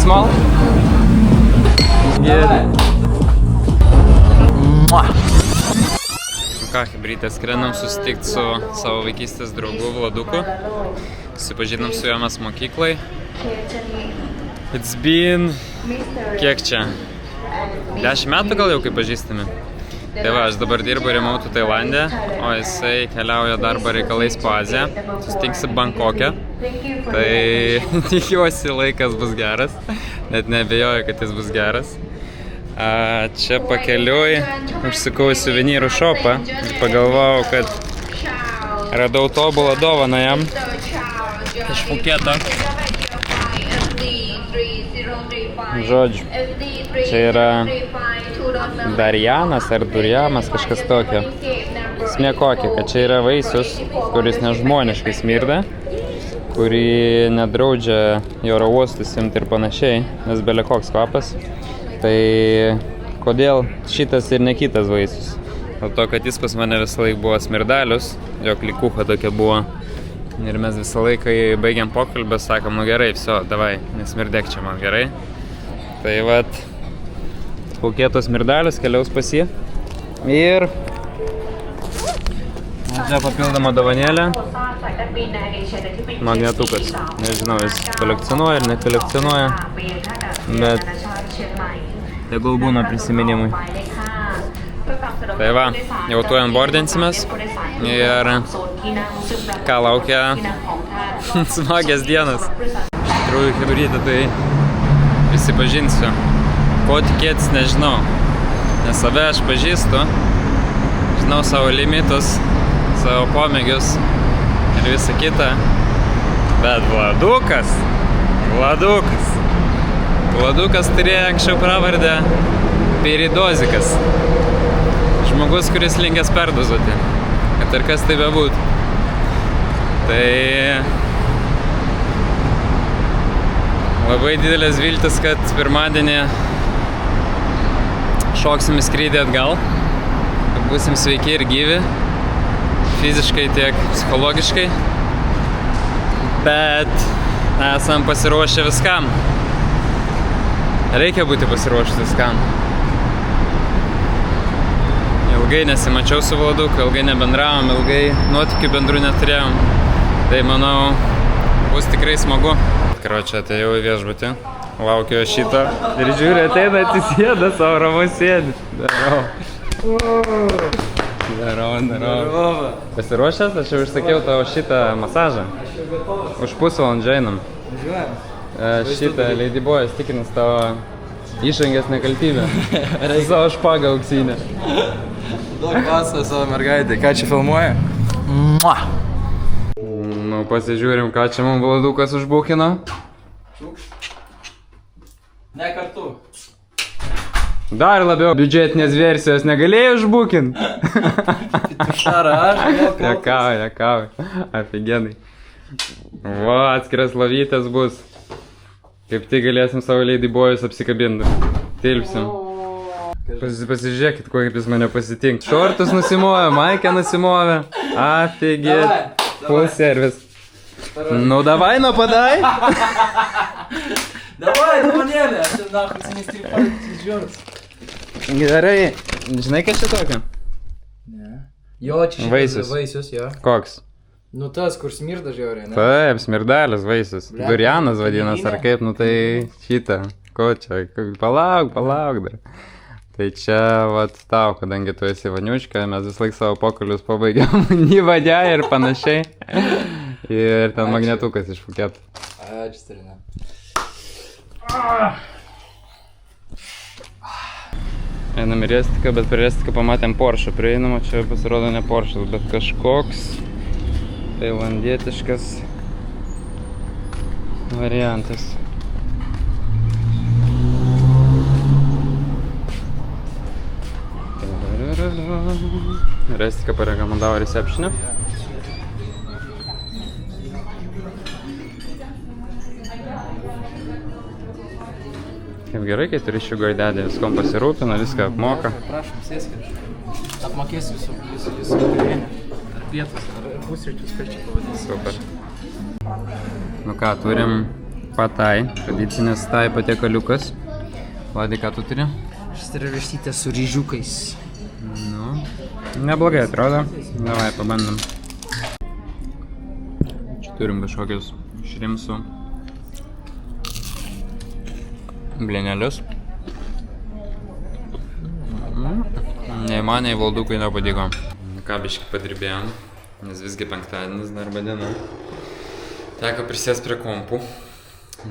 Small? Yeah. Ką, chebrytė, skrendam susitikti su savo vaikystės draugu Vladuku. Susipažinom su juo mes mokyklai. It's been... kiek čia? 10 metų gal jau kaip pažįstami. Tai va, aš dabar dirbu remote Tailande, o jisai keliauja darbo reikalais po Aziją. Susitinksi Bankoke. Tai tikiuosi laikas bus geras. Net neabejoju, kad jis bus geras. Čia pakeliui užsukau į suvenyrų šopą ir pagalvojau, kad radau tobulą dovaną jam iš Phuketo. Žodžiu, čia yra Darianas ar Duriamas, kažkas tokio. Esmė kokia, kad čia yra vaisius, kuris nežmoniškai smirda, kurį nedraudžia į oro uostus imti ir panašiai, nes bele koks kvapas. Tai kodėl šitas ir ne kitas vaisius? Dėl to, kad jis pas mane visą laiką buvo smirdalius, jo klikucha tokia buvo. Ir mes visą laiką baigiam pokalbę, sakom, nu gerai, viso, davai, nesmirdėk čia man, gerai. Tai vat, Phuketo smirdalius keliaus pas jį. Ir čia papildoma dovanėlė. Magnetukas. Nežinau, jis kolekcionuoja ar nekolekcionuoja, bet tegul būna prisiminimui. Tai va, jau tuoj onboardinsimės ir ką laukia smagias dienas. Iš tikrųjų, chebrytė, tai prisipažinsiu, ko tikėtis nežinau, nes save aš pažįstu, žinau savo limitus, savo pomėgius ir visą kitą, bet Vladukas turėjo anksčiau pravardę Peridozikas. Žmogus, kuris linkęs perdozuoti, kad ir kas tai bebūtų. Tai labai didelės viltis, kad pirmadienį šoksim į skrydį atgal, kad būsim sveiki ir gyvi, fiziškai tiek psichologiškai, bet esam pasiruošę viskam. Reikia būti pasiruošęs viskam. Ilgai nesimačiau su Vladuku, ilgai nebendravom, ilgai nuotykių bendrų neturėjom. Tai manau, bus tikrai smagu. Karočią, atėjau į viešbutį, laukiu šito ir žiūriu, ateina, atsisėda, savo ramus sėdi. Darau. Pasiruošęs, aš jau išsakiau tavo šitą masažą. Už pusvalandžio einam. Šitą Ladyboy'as tikrins tavo išangės nekaltybę. Savo špagą auksinę. Daug pasą savo mergaitė. Ką čia filmuoja? Nu, pasižiūrim, ką čia mums Vladukas užbukino. Ne kartu. Dar labiau biudžetinės versijos negalėjai užbukint. Šara, aš Jakauj. Afigenai. Va, atskiras lovytės bus. Kaip tik galėsim savo Ladyboy'us apsikabinti. Tilpsim. Pasižiūrėkit, kaip jis mane pasitink. Šortus nusimovė, maikę nusimovė. Afigėt. Full service. Nu, davai, nu padai. Davai, dumanėlė. Aš ten nahui sinistripai žiūrus. Gerai. Žinai, kas čia tokio? Ne. Jo, čia šitas vaisius, jo. Koks? Nu tas, kur smirda žiauriai, ne? Taip, smirdalis vaisius. Durianas vadinas, ar kaip, nu tai šitą. Ko čia? Palauk dar. Tai čia, vat, tau, kadangi tu esi vaniuška, mes vis laik savo pokalbius pabaigiam Nivadė ir panašiai. Ir ten magnetukas iš Phuketo. Ačiū, starina. Einam į Restiką, bet prie Restiką pamatėm Porsche prieinamą. Čia pasirodo ne Porsche, bet kažkoks tailandietiškas variantas. Restika parekomendavo receptionę. Kaip gerai, kai turi sugar daddy, viskom pasirūpina, viską apmoka. Prašom, sėskit. Apmokės jūsų vakarienę. pietus ar pusryčius, kaip čia pavadinti. Super. Nu ką, turim patai, tradicinis tai patiekaliukas. Vladai, ką tu turi? Šis yra vištytė su ryžiukais. Nu, neblogai atrodo. Davai, pabandom. Čia turim kažkokius šrimsų blėnelius. Nei man, nei Valdukui nepatiko. Ką biškį padirbėjom, nes visgi penktadienis darbo diena. Teko prisėsti prie kompų.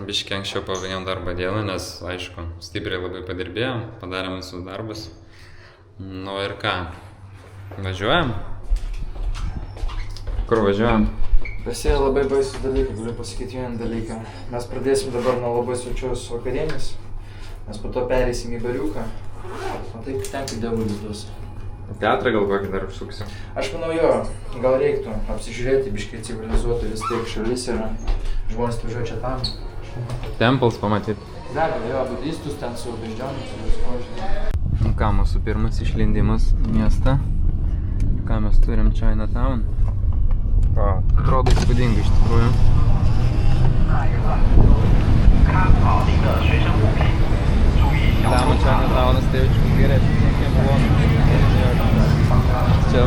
Biškį anksčiau pavadėjom darbo dieną, nes, aišku, stipriai labai padirbėjom, padarėm visus darbus. Nu ir ką? Važiuojam? Kur važiuojam? Prasidėjo labai baisus dalykai, galiu pasakyti vieną dalyką. Mes pradėsim dabar nuo labai sočios vakarienės, mes po to pereisim į bariuką. O taip ten kaip dievulis duos. Teatrą gal kokį dar užsuksiu? Aš manau jo, gal reiktų apsižiūrėti biškai civilizuotų, vis tiek šalis yra. Žmonės važiuoja čia tam. Temples pamatyti. Dar, jo, budistus ten su beždžiomis ir visu požiūrį. Nu ką, mūsų pirmas išlindimas į miestą. Ką mes turim Chinatown? Wow, atrodo įspūdingai iš tikrųjų. Dama Chinatownas tai jaučiu geresnis, nei kiek buvo. Čia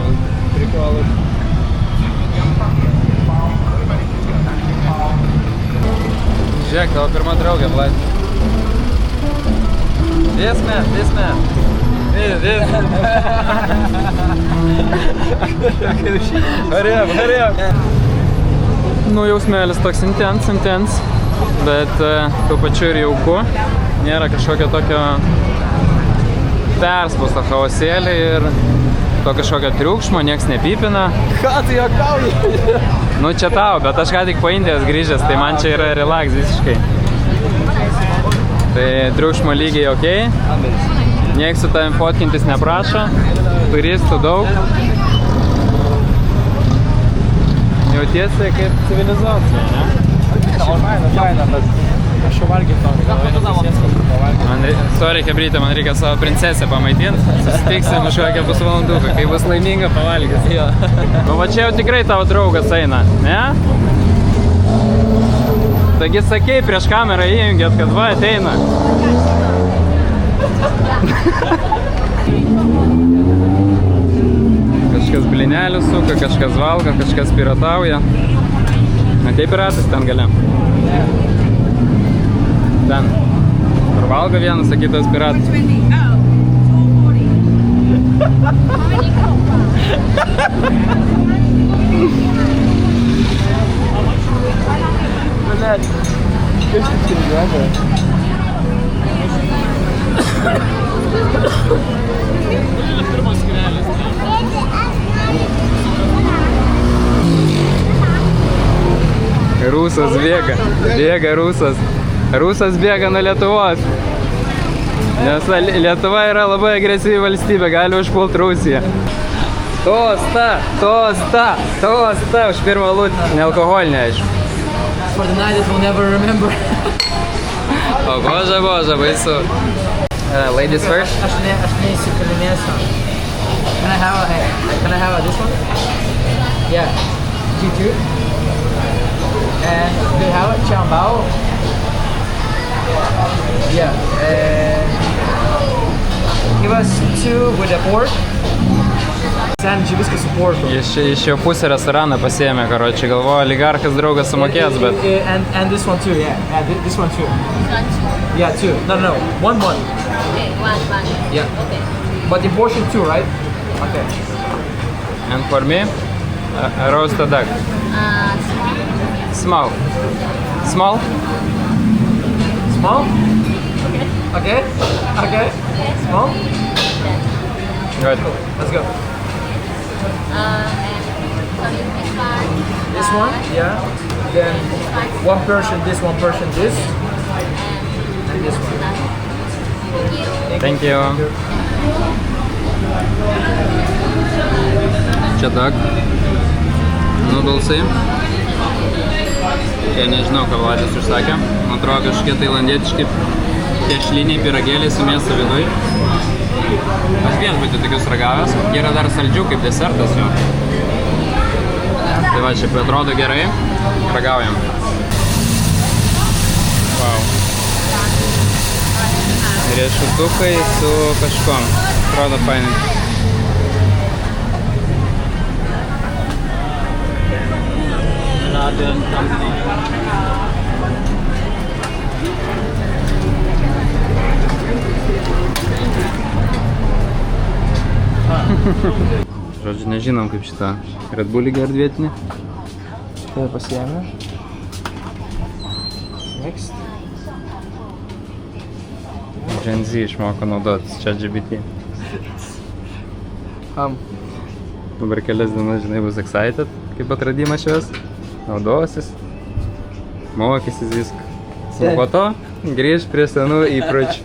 prikolas. Žiūrėk, tavo pirma draugė, Vlad. This man. Hurry up. Nu, jausmelis toks intense, bet tuo pačiu ir jauku. Nėra kažkokio tokio perspausto chaosėlį ir to kažkokio triukšmo, nieks nepypina. Ką tu juokauji? Nu čia tau, bet aš ką tik po Indijos grįžęs, tai man čia yra relax visiškai. Tai triukšmo lygiai okei. Nieks su tavim fotkintis neprašo. Turistų daug. Jautiesi kaip civilizacija, ne? Faina, bet aš jau valgiau to. Sorry, Hebrytė, man reikia savo princesę pamaitinti. Susitiksim už kokią pusvalanduką, kai bus laiminga pavalgys. Nu va čia jau tikrai tavo draugas eina, ne? Taigi sakei, prieš kamerą įjungėt, kad va ateina. Kažkas blinelių suka, kažkas valgo, kažkas piratauja. Atei piratas ten gale. Ten. Ar valgo vienas, o kitas piratas. Блядь, как ты переживаешь? Rusas bėga Rusas. Rusas bėga nuo Lietuvos. Nes Lietuva yra labai agresyvi valstybė, gali užpult Rusiją. Tosta, už pirmą lūtį, nealkoholinė, aišku. For the night that we'll never remember. O bože, baisu. Ladies first. Aš neįsikalinėsiu. Can I have this one? Yeah. G2. And do you have it? Qiangbao? Yeah. Give us 2 with the pork. Sen, čia viskas su porku. Iš jo pusę restoraną pasiėmė, karočiui, galvojo, oligarkas draugas sumokės, bet... And this one too, yeah. This one too. Yeah, 2. No. 1. Okay, one. Yeah. Okay. But in portion 2, right? Okay. And for me, a roasted duck. Small. Small? Small? Okay. Small? Good. Let's go. And sorry, this one. This one, yeah. Then one portion this, and this one. Thank you. Thank you. Čia duck. Noodlesai. Čia nežinau, ką Vladis užsakė. Man atrodo kažkokie tailandietiški tešliniai pyragėliai su mėsa viduj. Aš viešbutį tokius ragavęs. Jie yra dar saldžiau kaip desertas jo. va, šiaip atrodo gerai. Ragaujam. Wow. Riešutukai su kažkuom. Atrodo fainai. Žodžiu, nežinom kaip šitą Red Bullį gert vietinį. Tai pasiėmė. Next. Gen Z išmoko naudotis ChatGPT. Dabar kelias dienas, žinai, bus excited, kaip atradimas šios. Naudosis. Mokysis viską. Po to grįž prie senų įpročių.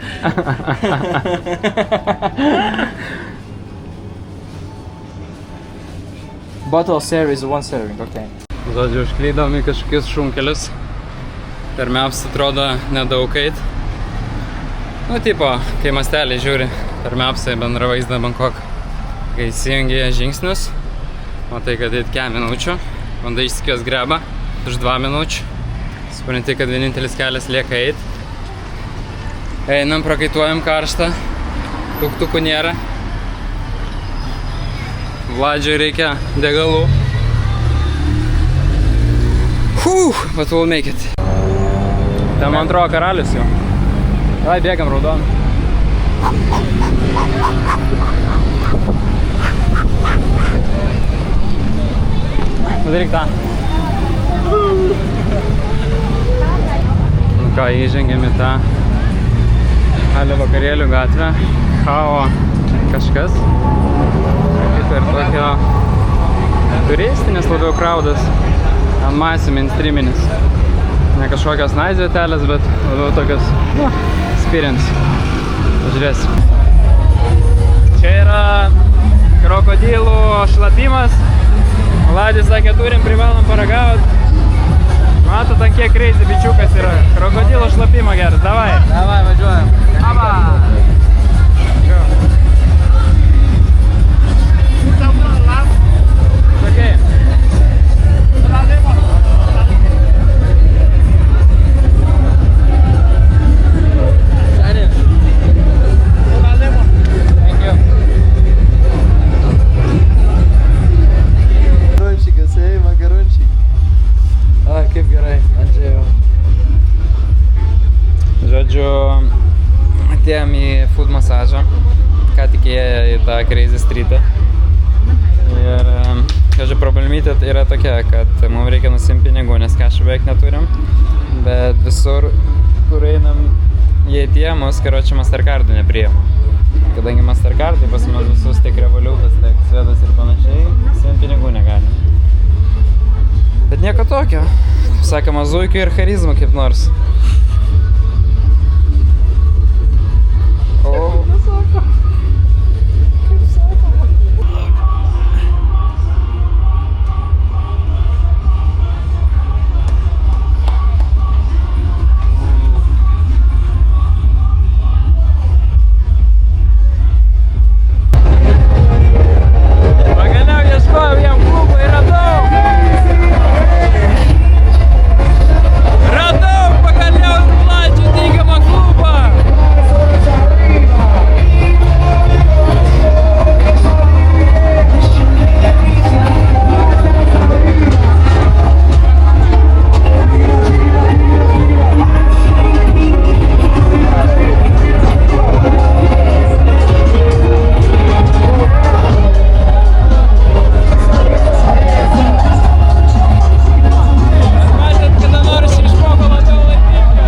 Bottle series, 1 serving, okay. Žodžiu, užklydom į kažkokius šunkelius. Per Maps atrodo nedaug eit. Nu, tipo, kai mastelį žiūri per Mapsą į bendrą vaizdą Bangkok. Kai įsijungi žingsnius, matai, kad eit 4 minučių. Bandai išsikės grebą už 2 minučių. Supranti, kad vienintelis kelias lieka eit. Einam, prakaituojam karštą. Tuktukų nėra. Vladžiui reikia degalų. But we'll make it. Ten man atrodo karalius jau. Vai, bėgam raudoną. Padaryk tą. Nu ką, įžengėm į tą Ale vakarėlių gatvę. Hao kažkas. Kaip ir tokio turistinis labiau kraudas. Ant masių mainstreaminis. Ne kažkokios nice vietelės, bet labiau tokios experience. Pažiūrėsim. Čia yra krokodilų šlapimas. Vladis sakė, turim, privalom paragauti. Matot, ant kiek crazy bičiukas yra. Krokodilų šlapimo geras. Davai. Davai, važiuojam. Aba. Okay. Makarončikas, makarončik. Kaip gerai, Andžėjau. Žodžiu, atėjom į food masažą, ką tik ėjo į tą crazy streetą. Ir, žodžiu, problemytė yra tokia, kad mums reikia nusiimti pinigų, nes kažką beveik neturim. Bet visur, kur einam į ATM-us, karočią Mastercard'ų nepriima. Kadangi Mastercard'ai pas mus visus tiek Revolutas, tiek Svedas ir panašiai, nusiimti pinigų negalim. Bet nieko tokio. Sakoma, zuikių ir charizmų kaip nors. Pagaliau ieškojau jam klubą ir radau! Radau pagaliau ir Vladžių teigiamą klubą! Matėt, kada nors išmoko labiau laiminga.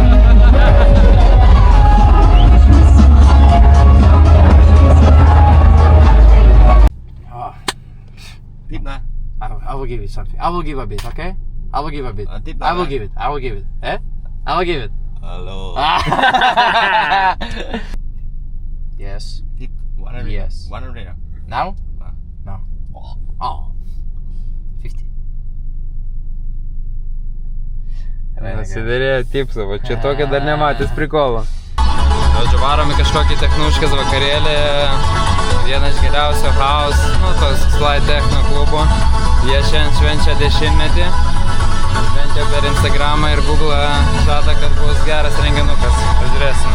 Tip na. I will give you something. I will give a bit, okay? I will give a bit. Tip I will give it. I will give it. Eh? I will give it. Hello. Yes. Tip. Yes. 100. Now? No. Oh. 50. Nusiderėjo tipsą, va čia tokio dar nematęs prikolo. Žodžiu, varom į kažkokį technuškas vakarėlį. Vieną iš geriausio house, nu tos slide techno klubo. Jie šiandien švenčia 10-metį. Bent jau per Instagramą ir Google žada, kad bus geras renginukas. Pažiūrėsim.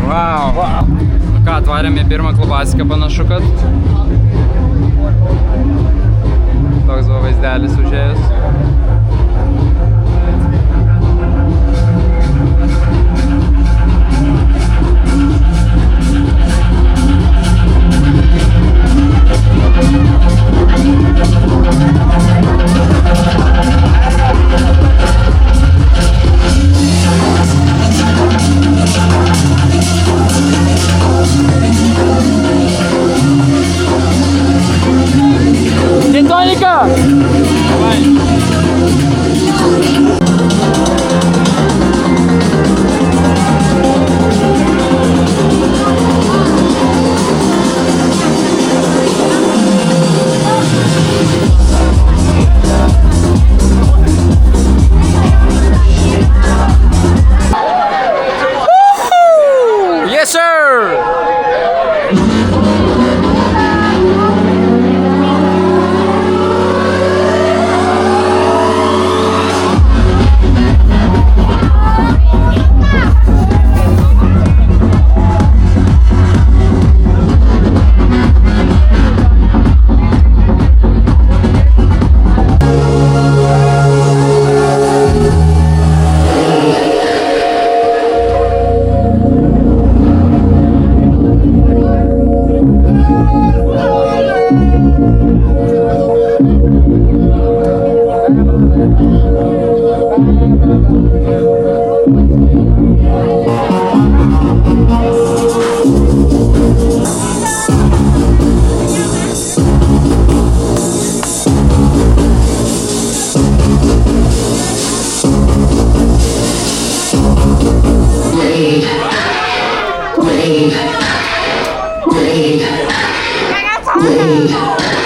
Wow. Ką, atvarėm į pirmą klubasiką panašu, kad toks buvo vaizdelis užėjus. Tetonica! Yes, sir! Wave.